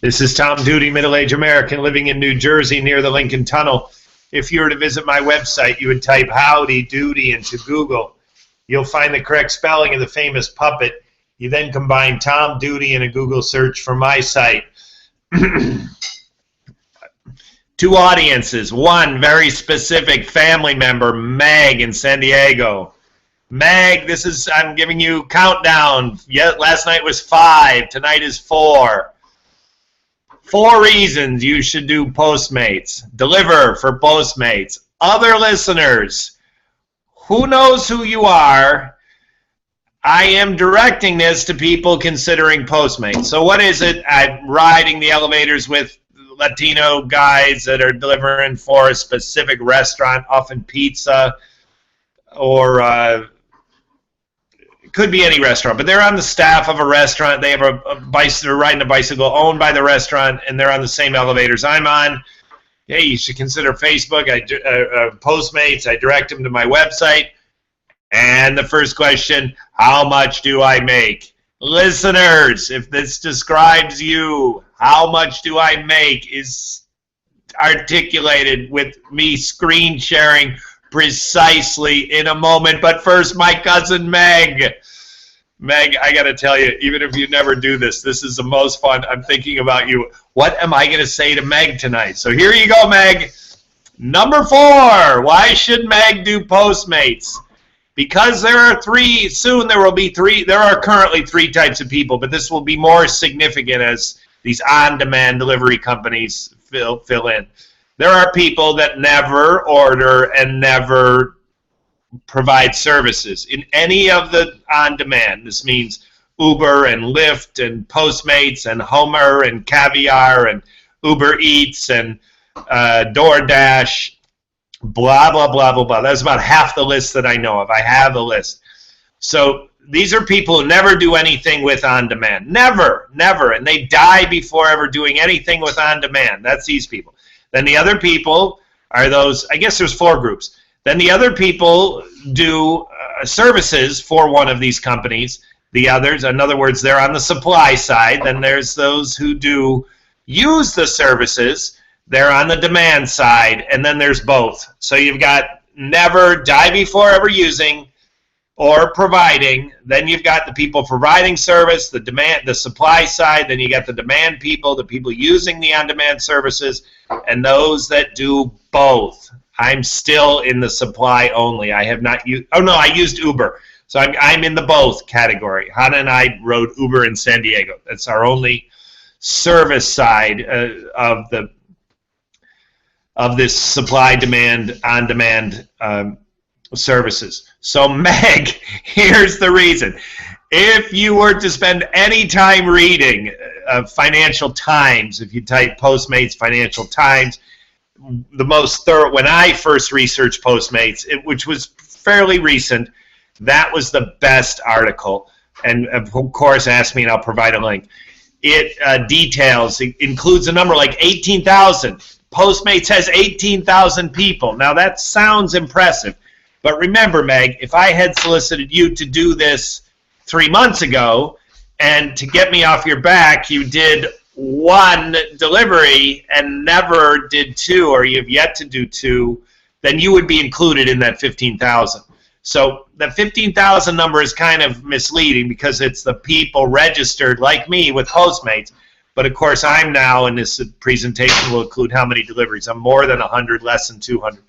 This is Tom Duty, middle-aged American living in New Jersey near the Lincoln Tunnel. If you were to visit my website, you would type Howdy Doody into Google. You'll find the correct spelling of the famous puppet. You then combine Tom Duty in a Google search for my site. Two audiences. One, very specific family member, Meg in San Diego. Meg, I'm giving you countdown. Last night was 5. Tonight is 4. 4 reasons you should do Postmates. Deliver for Postmates. Other listeners, who knows who you are? I am directing this to people considering Postmates. So what is it? I'm riding the elevators with Latino guys that are delivering for a specific restaurant, often pizza, or it could be any restaurant, but they're on the staff of a restaurant. They have a bicycle, they're riding a bicycle owned by the restaurant, and they're on the same elevators I'm on. Hey, you should consider Facebook. Postmates. I direct them to my website. And the first question, how much do I make? Listeners, if this describes you, how much do I make is articulated with me screen sharing precisely in a moment. But first, my cousin Meg. Meg, I got to tell you, even if you never do this, this is the most fun. I'm thinking about you. What am I going to say to Meg tonight? So here you go, Meg. Number 4, why should Meg do Postmates? Because there are 3, soon there will be 3, there are currently 3 types of people, but this will be more significant as these on-demand delivery companies fill in. There are people that never order and never provide services in any of the on-demand. This means Uber and Lyft and Postmates and Homer and Caviar and Uber Eats and DoorDash, blah, blah, blah, blah, blah. That's about half the list that I know of. I have a list. So these are people who never do anything with on-demand. Never, never. And they die before ever doing anything with on-demand. That's these people. Then the other people are those, I guess there's 4 groups. Then the other people do services for one of these companies. The others, in other words, they're on the supply side. Then there's those who do use the services. They're on the demand side. And then there's both. So you've got never, die before ever using, or providing. Then you've got the people providing service, the supply side. Then you got the demand people, the people using the on-demand services, and those that do both. I'm still in the supply only. I have not used. Oh no, I used Uber, so I'm in the both category. Hannah and I rode Uber in San Diego. That's our only service side of this supply demand on-demand services. So Meg, here's the reason. If you were to spend any time reading Financial Times, if you type Postmates Financial Times, the most thorough, when I first researched Postmates, which was fairly recent, that was the best article. And of course, ask me and I'll provide a link. It details, it includes a number like 18,000. Postmates has 18,000 people. Now that sounds impressive. But remember, Meg, if I had solicited you to do this 3 months ago, and to get me off your back, you did 1 delivery and never did 2, or you've yet to do 2, then you would be included in that 15,000. So the 15,000 number is kind of misleading because it's the people registered like me with Postmates. But of course, I'm now, in this presentation will include how many deliveries. I'm more than 100, less than 200.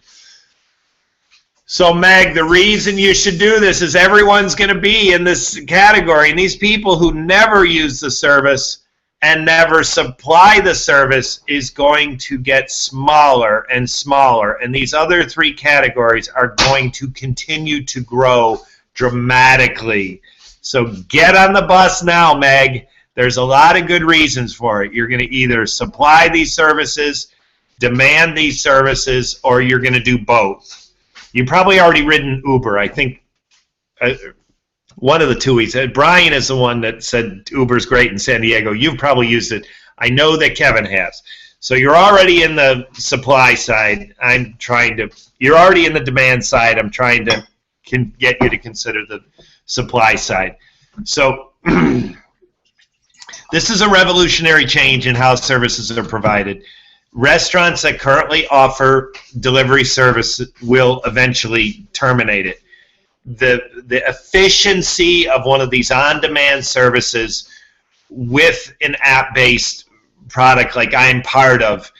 So Meg, the reason you should do this is everyone's going to be in this category. And these people who never use the service and never supply the service is going to get smaller and smaller. And these other 3 categories are going to continue to grow dramatically. So get on the bus now, Meg. There's a lot of good reasons for it. You're going to either supply these services, demand these services, or you're going to do both. You've probably already ridden Uber. I think one of the 2 he said. Brian is the one that said Uber's great in San Diego. You've probably used it. I know that Kevin has. So you're already in the supply side. You're already in the demand side. I'm trying to get you to consider the supply side. So This is a revolutionary change in how services are provided. Restaurants that currently offer delivery service will eventually terminate it. The efficiency of one of these on-demand services with an app-based product like I'm part of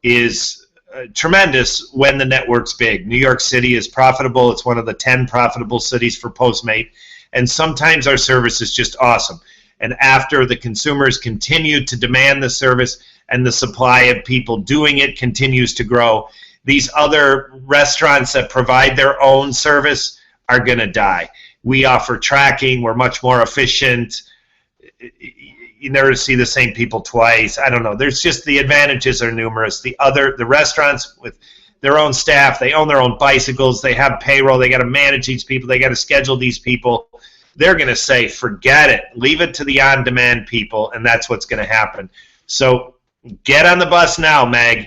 is tremendous when the network's big. New York City is profitable. It's one of the 10 profitable cities for Postmate. And sometimes our service is just awesome. And after the consumers continue to demand the service and the supply of people doing it continues to grow, these other restaurants that provide their own service are going to die. We offer tracking. We're much more efficient. You never see the same people twice. I don't know. There's just the advantages are numerous. The restaurants with their own staff, they own their own bicycles, they have payroll, they got to manage these people, they got to schedule these people. They're going to say, forget it, leave it to the on-demand people, and that's what's going to happen. So get on the bus now, Meg.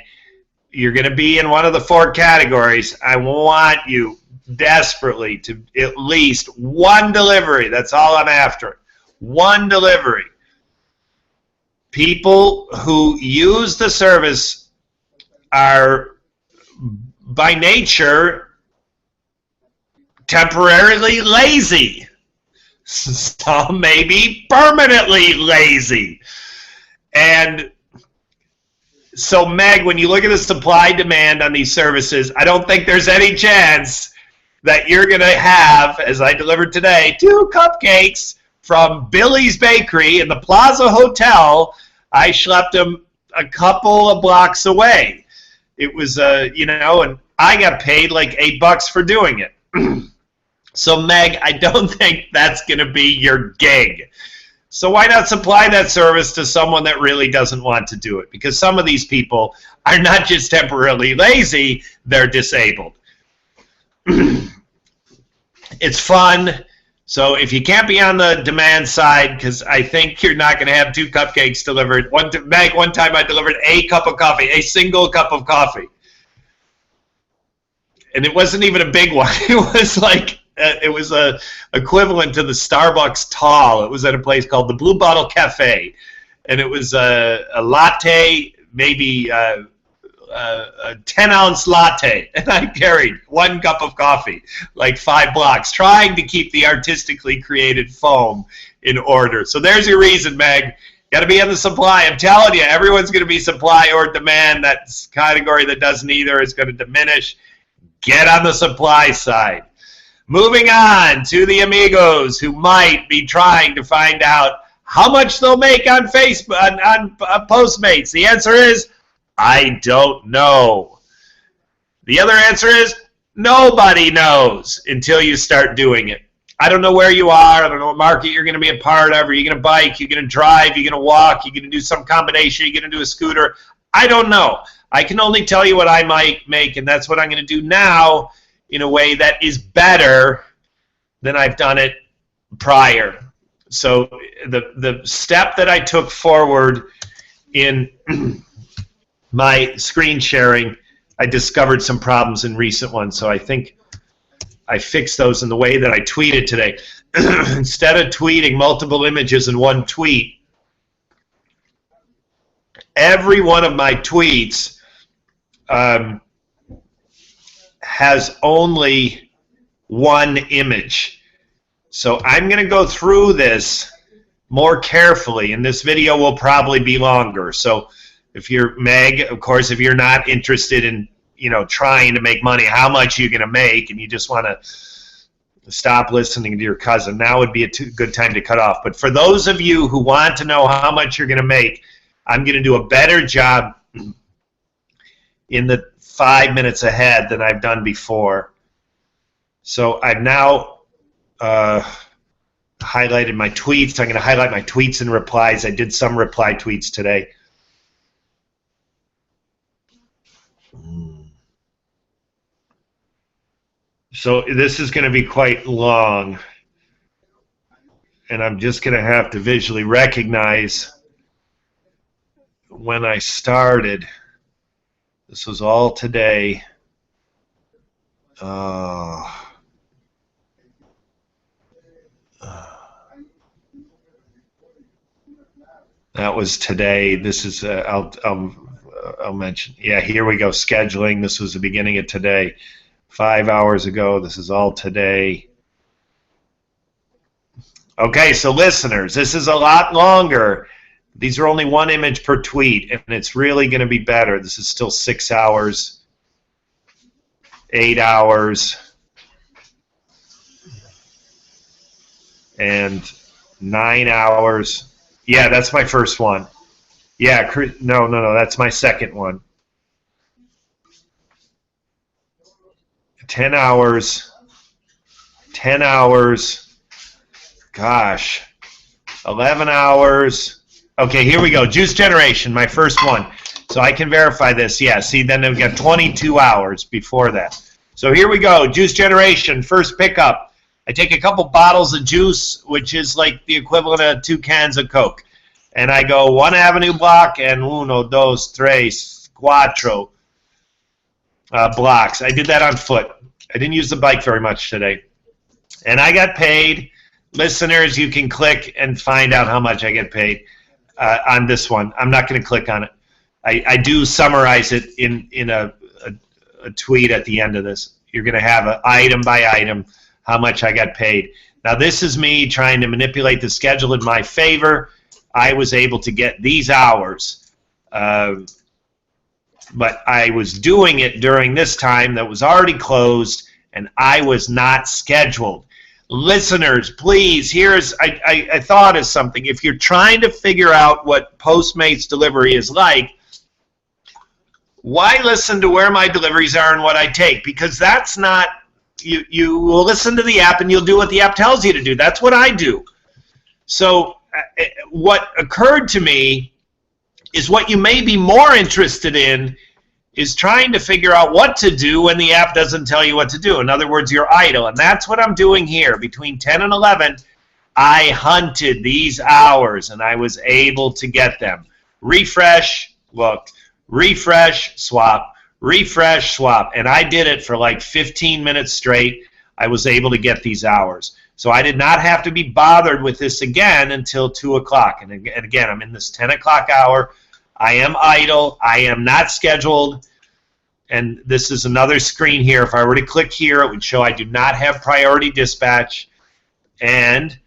You're going to be in one of the 4 categories. I want you desperately to at least one delivery. That's all I'm after. One delivery. People who use the service are, by nature, temporarily lazy. Some may be permanently lazy. And so, Meg, when you look at the supply demand on these services, I don't think there's any chance that you're going to have, as I delivered today, 2 cupcakes from Billy's Bakery in the Plaza Hotel. I schlepped them a couple of blocks away. It was, and I got paid like $8 for doing it. So, Meg, I don't think that's going to be your gig. So why not supply that service to someone that really doesn't want to do it? Because some of these people are not just temporarily lazy, they're disabled. It's fun. So if you can't be on the demand side, because I think you're not going to have 2 cupcakes delivered. Meg, one time I delivered a cup of coffee, a single cup of coffee. And it wasn't even a big one. It was like, it was equivalent to the Starbucks tall. It was at a place called the Blue Bottle Cafe. And it was a latte, maybe a 10-ounce latte. And I carried 1 cup of coffee, like 5 blocks, trying to keep the artistically created foam in order. So there's your reason, Meg. Got to be on the supply. I'm telling you, everyone's going to be supply or demand. That category that does neither is going to diminish. Get on the supply side. Moving on to the amigos who might be trying to find out how much they'll make on Facebook, on Postmates. The answer is, I don't know. The other answer is, nobody knows until you start doing it. I don't know where you are. I don't know what market you're going to be a part of. Are you going to bike? Are you going to drive? Are you going to walk? Are you going to do some combination? Are you going to do a scooter? I don't know. I can only tell you what I might make, and that's what I'm going to do now in a way that is better than I've done it prior. So the step that I took forward in my screen sharing, I discovered some problems in recent ones. So I think I fixed those in the way that I tweeted today. Instead of tweeting multiple images in one tweet, every one of my tweets has only one image. So I'm going to go through this more carefully, and this video will probably be longer. So if you're Meg, of course, if you're not interested in trying to make money, how much you're going to make, and you just want to stop listening to your cousin, now would be a good time to cut off. But for those of you who want to know how much you're going to make, I'm going to do a better job in the 5 minutes ahead than I've done before. So I've now highlighted my tweets. I'm going to highlight my tweets and replies. I did some reply tweets today. So this is going to be quite long, and I'm just going to have to visually recognize when I started. This was all today. That was today. This is I'll mention. Yeah, here we go. Scheduling. This was the beginning of today. 5 hours ago. This is all today. Okay, so listeners, this is a lot longer. These are only one image per tweet, and it's really going to be better. This is still 6 hours, 8 hours, and 9 hours. Yeah, that's my first one. Yeah, no, that's my second one. 10 hours, 10 hours, gosh, 11 hours. Okay, here we go. Juice Generation, my first one. So I can verify this. Yeah, see, then we've got 22 hours before that. So here we go. Juice Generation, first pickup. I take a couple bottles of juice, which is like the equivalent of 2 cans of Coke. And I go 1 Avenue block and 1, 2, 3, 4 blocks. I did that on foot. I didn't use the bike very much today. And I got paid. Listeners, you can click and find out how much I get paid on this one. I'm not going to click on it. I do summarize it in a tweet at the end of this. You're going to have an item by item how much I got paid. Now, this is me trying to manipulate the schedule in my favor. I was able to get these hours, but I was doing it during this time that was already closed, and I was not scheduled. Listeners, please, I thought of something. If you're trying to figure out what Postmates delivery is like, why listen to where my deliveries are and what I take? Because that's not, you will listen to the app and you'll do what the app tells you to do. That's what I do. So what occurred to me is what you may be more interested in is trying to figure out what to do when the app doesn't tell you what to do. In other words, you're idle. And that's what I'm doing here. Between 10 and 11, I hunted these hours, and I was able to get them. Refresh, look. Refresh, swap. Refresh, swap. And I did it for like 15 minutes straight. I was able to get these hours. So I did not have to be bothered with this again until 2 o'clock. And again, I'm in this 10 o'clock hour. I am idle. I am not scheduled. And this is another screen here. If I were to click here, it would show I do not have priority dispatch. And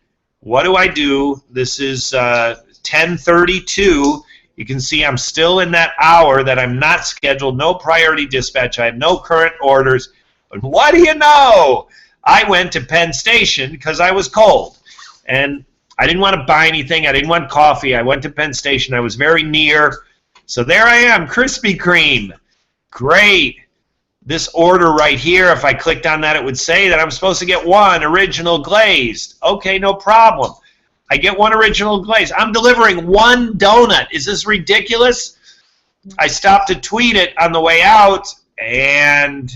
what do I do? This is 10:32. You can see I'm still in that hour that I'm not scheduled. No priority dispatch. I have no current orders. But what do you know? I went to Penn Station because I was cold. And I didn't want to buy anything. I didn't want coffee. I went to Penn Station. I was very near. So there I am, Krispy Kreme. Great. This order right here, if I clicked on that, it would say that I'm supposed to get 1 original glazed. Okay, no problem. I get 1 original glazed. I'm delivering 1 donut. Is this ridiculous? I stopped to tweet it on the way out, and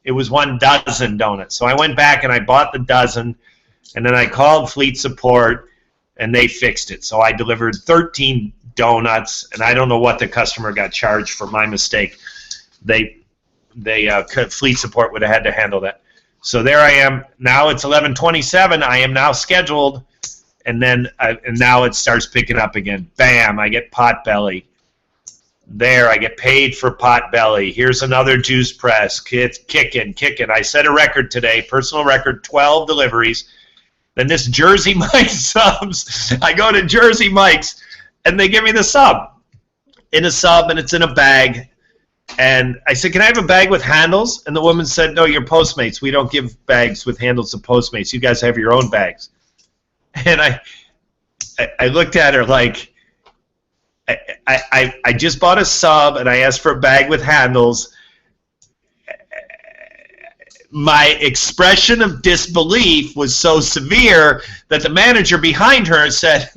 it was 1 dozen donuts. So I went back and I bought the dozen, and then I called Fleet Support, and they fixed it. So I delivered 13 donuts, and I don't know what the customer got charged for my mistake. Fleet Support would have had to handle that. So there I am. Now it's 11:27. I am now scheduled, and now it starts picking up again. Bam! I get Potbelly. There, I get paid for Potbelly. Here's another juice press. It's kicking. I set a record today, personal record, 12 deliveries. Then this Jersey Mike's subs. I go to Jersey Mike's, and they give me the sub. In a sub, and it's in a bag. And I said, can I have a bag with handles? And the woman said, no, you're Postmates. We don't give bags with handles to Postmates. You guys have your own bags. And I looked at her like, I just bought a sub, and I asked for a bag with handles. My expression of disbelief was so severe that the manager behind her said,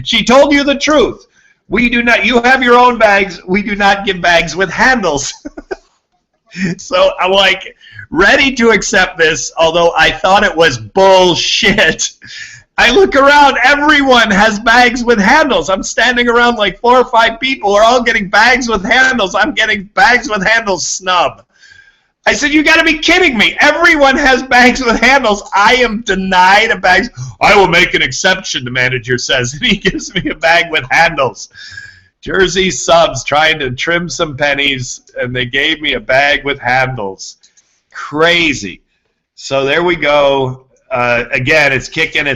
she told you the truth. We do not, you have your own bags. We do not give bags with handles. So I'm like ready to accept this, although I thought it was bullshit. I look around, everyone has bags with handles. I'm standing around like 4 or 5 people are all getting bags with handles. I'm getting bags with handles snub. I said, you got to be kidding me. Everyone has bags with handles. I am denied a bag. I will make an exception, the manager says, and he gives me a bag with handles. Jersey subs trying to trim some pennies, and they gave me a bag with handles. Crazy. So there we go. Again, it's kicking.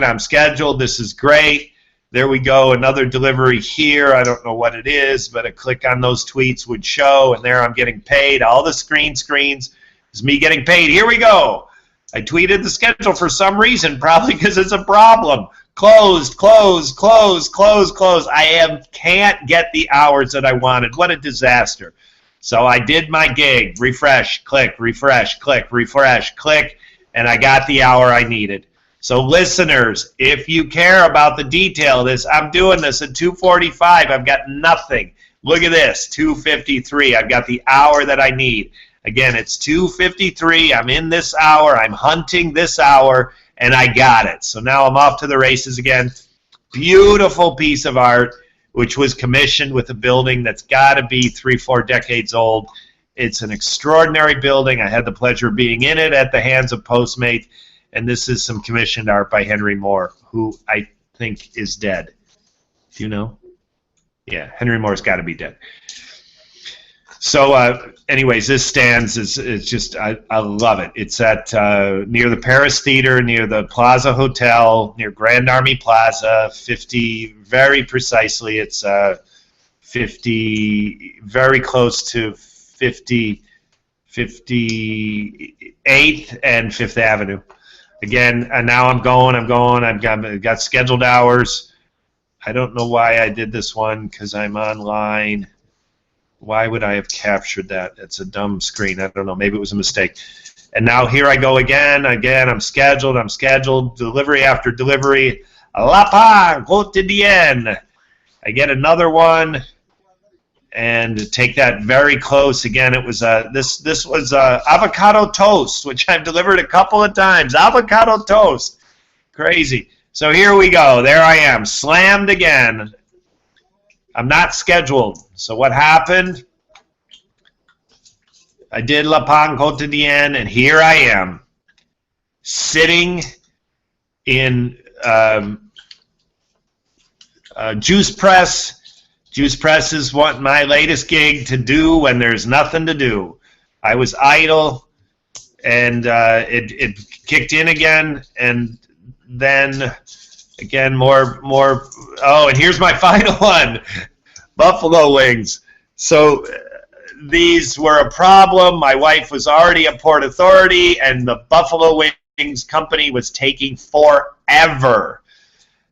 I'm scheduled. This is great. There we go. Another delivery here. I don't know what it is, but a click on those tweets would show, and there I'm getting paid. All the screens is me getting paid. Here we go. I tweeted the schedule for some reason, probably because it's a problem. Closed. I can't get the hours that I wanted. What a disaster. So I did my gig. Refresh, click, and I got the hour I needed. So listeners, if you care about the detail of this, I'm doing this at 2:45. I've got nothing. Look at this, 2:53. I've got the hour that I need. Again, it's 2:53. I'm in this hour. I'm hunting this hour, and I got it. So now I'm off to the races again. Beautiful piece of art, which was commissioned with a building that's got to be 3-4 decades old. It's an extraordinary building. I had the pleasure of being in it at the hands of Postmates. And this is some commissioned art by Henry Moore, who I think is dead. Do you know? Yeah, Henry Moore's got to be dead. So, anyways, this stands. It's just, I love it. It's at near the Paris Theater, near the Plaza Hotel, near Grand Army Plaza, 50, very precisely. It's 50, very close to 58th and 5th Avenue. Again, and now I'm going. I've got scheduled hours. I don't know why I did this one because I'm online. Why would I have captured that? It's a dumb screen. I don't know. Maybe it was a mistake. And now here I go again. I'm scheduled. Delivery after delivery. Lapin quotidien. I get another one. And take that very close. Again, it was this was avocado toast, which I've delivered a couple of times. Avocado toast, crazy. So here we go. There I am, slammed again. I'm not scheduled. So what happened? I did La Pan Quotidien, and here I am, sitting in Juice Press. Juice Press is what my latest gig to do when there's nothing to do. I was idle, and it kicked in again, and then again more. Oh, and here's my final one, buffalo wings. So these were a problem. My wife was already a Port Authority, and the Buffalo Wings company was taking forever.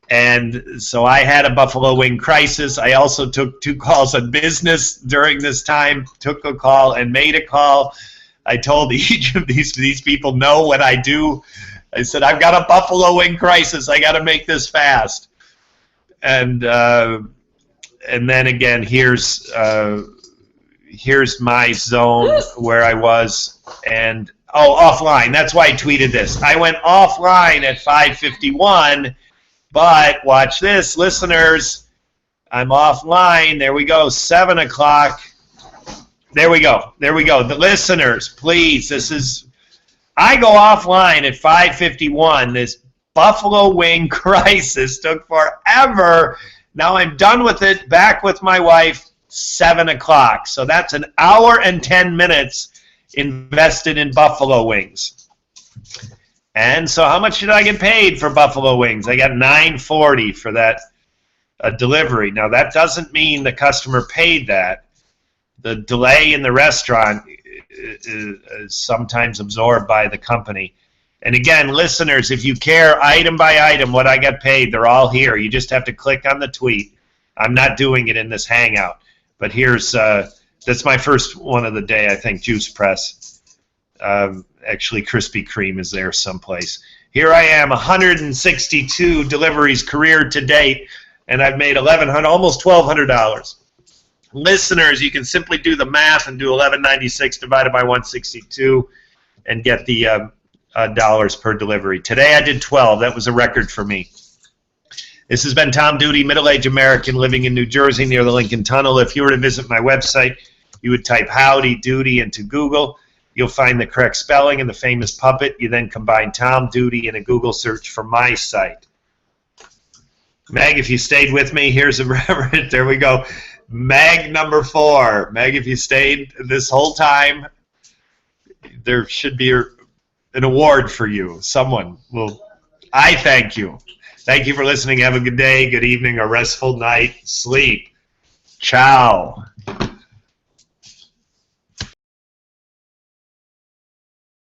And so I had a buffalo wing crisis. I also took 2 calls on business during this time, took a call and made a call. I told each of these people no when I do. I said, I've got a buffalo wing crisis. I got to make this fast. And then again, here's my zone where I was. And, offline. That's why I tweeted this. I went offline at 5:51. But watch this, listeners. I'm offline. There we go, 7 o'clock. There we go. The listeners, please. I go offline at 5:51. This buffalo wing crisis took forever. Now I'm done with it. Back with my wife, 7 o'clock. So that's an hour and 10 minutes invested in buffalo wings. And so how much did I get paid for buffalo wings? I got $9.40 for that delivery. Now, that doesn't mean the customer paid that. The delay in the restaurant is sometimes absorbed by the company. And again, listeners, if you care item by item what I got paid, they're all here. You just have to click on the tweet. I'm not doing it in this Hangout. But here's, that's my first one of the day, I think, Juice Press. Actually, Krispy Kreme is there someplace. Here I am, 162 deliveries career to date, and I've made $1,100, almost $1,200. Listeners, you can simply do the math and do $11.96 divided by 162 and get the dollars per delivery. Today I did 12. That was a record for me. This has been Tom Duty, middle-aged American living in New Jersey near the Lincoln Tunnel. If you were to visit my website, you would type Howdy Doody into Google. You'll find the correct spelling and the famous puppet. You then combine Tom Duty in a Google search for my site. Meg, if you stayed with me, here's a reference. There we go. Meg number 4. Meg, if you stayed this whole time, there should be an award for you. Someone will. I thank you. Thank you for listening. Have a good day, good evening, a restful night. Sleep. Ciao.